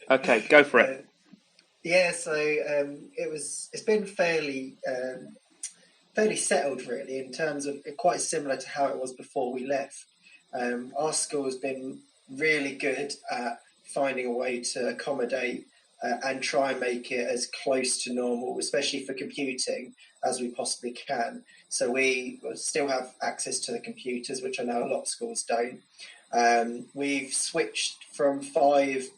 Okay, go for it. Yeah, so it's been fairly settled really in terms of quite similar to how it was before we left. Our school has been really good at finding a way to accommodate and try and make it as close to normal, especially for computing, as we possibly can. So we still have access to the computers, which I know a lot of schools don't. We've switched from 5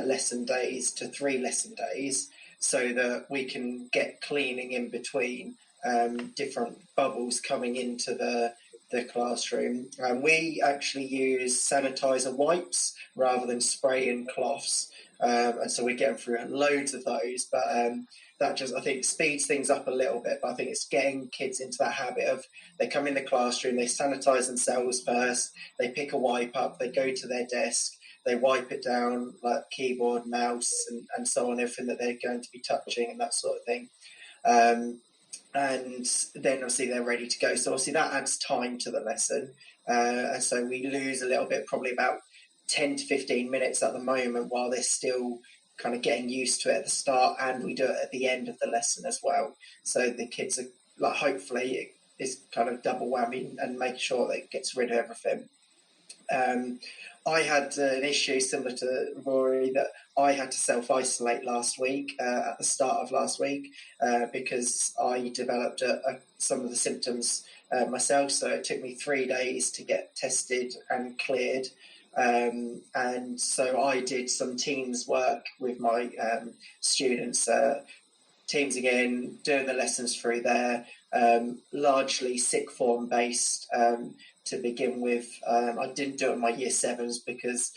lesson days to 3 lesson days so that we can get cleaning in between different bubbles coming into the classroom. We actually use sanitizer wipes rather than spray and cloths. And so we're getting through loads of those, but that just, I think, speeds things up a little bit. But I think it's getting kids into that habit of they come in the classroom, they sanitize themselves first, they pick a wipe up, they go to their desk, they wipe it down, like keyboard, mouse, and so on, everything that they're going to be touching and that sort of thing. And then obviously they're ready to go. So obviously that adds time to the lesson. And so we lose a little bit, probably about 10 to 15 minutes at the moment while they're still kind of getting used to it at the start, and we do it at the end of the lesson as well. So the kids are like, hopefully it's kind of double whammy and making sure that it gets rid of everything. I had an issue similar to Rory that I had to self-isolate last week, at the start of last week, because I developed some of the symptoms myself. So it took me 3 days to get tested and cleared. And so I did some Teams work with my students, Teams again, doing the lessons through there, largely sick form based to begin with. I didn't do it in my year 7s because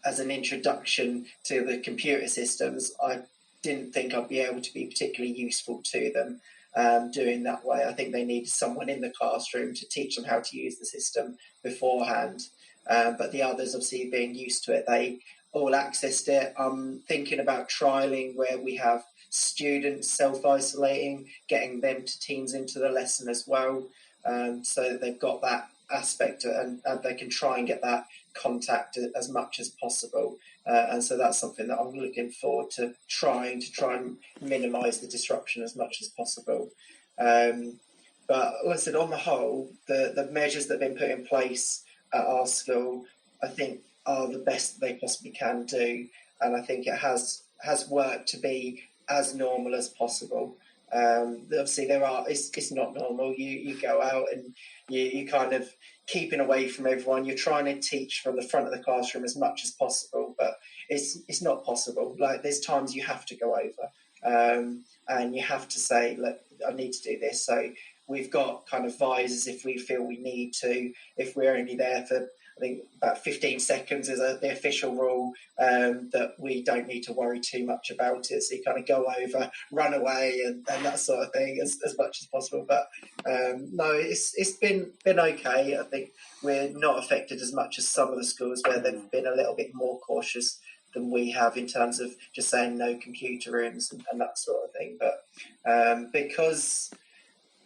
as an introduction to the computer systems, I didn't think I'd be able to be particularly useful to them doing that way. I think they needed someone in the classroom to teach them how to use the system beforehand. But the others, obviously being used to it, they all accessed it. I'm thinking about trialing where we have students self-isolating, getting them to Teams into the lesson as well, so that they've got that aspect and they can try and get that contact as much as possible. And so that's something that I'm looking forward to try and minimise the disruption as much as possible. But like I said, on the whole, the measures that have been put in place at our school, I think, are the best they possibly can do, and I think it has worked to be as normal as possible. Obviously, it's not normal. You go out and you kind of keeping away from everyone. You're trying to teach from the front of the classroom as much as possible, but it's not possible. Like, there's times you have to go over, and you have to say, look, I need to do this. So we've got kind of visors if we feel we need to. If we're only there for, I think, about 15 seconds is the official rule, that we don't need to worry too much about it. So you kind of go over, run away, and that sort of thing as much as possible. But no, it's been okay. I think we're not affected as much as some of the schools where they've been a little bit more cautious than we have in terms of just saying no computer rooms and that sort of thing. But because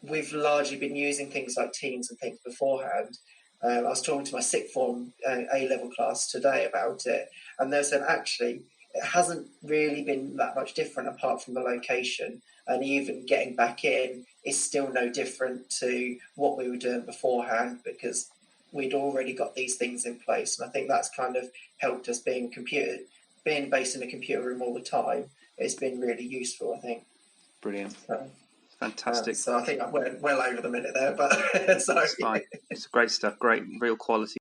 we've largely been using things like Teams and things beforehand, I was talking to my sixth form A-level class today about it, and they said actually it hasn't really been that much different apart from the location, and even getting back in is still no different to what we were doing beforehand because we'd already got these things in place. And I think that's kind of helped us being based in a computer room all the time. It's been really useful, I think. Brilliant. Fantastic. So I think I went well over the minute there, but sorry. It's fine. It's great stuff. Great, real quality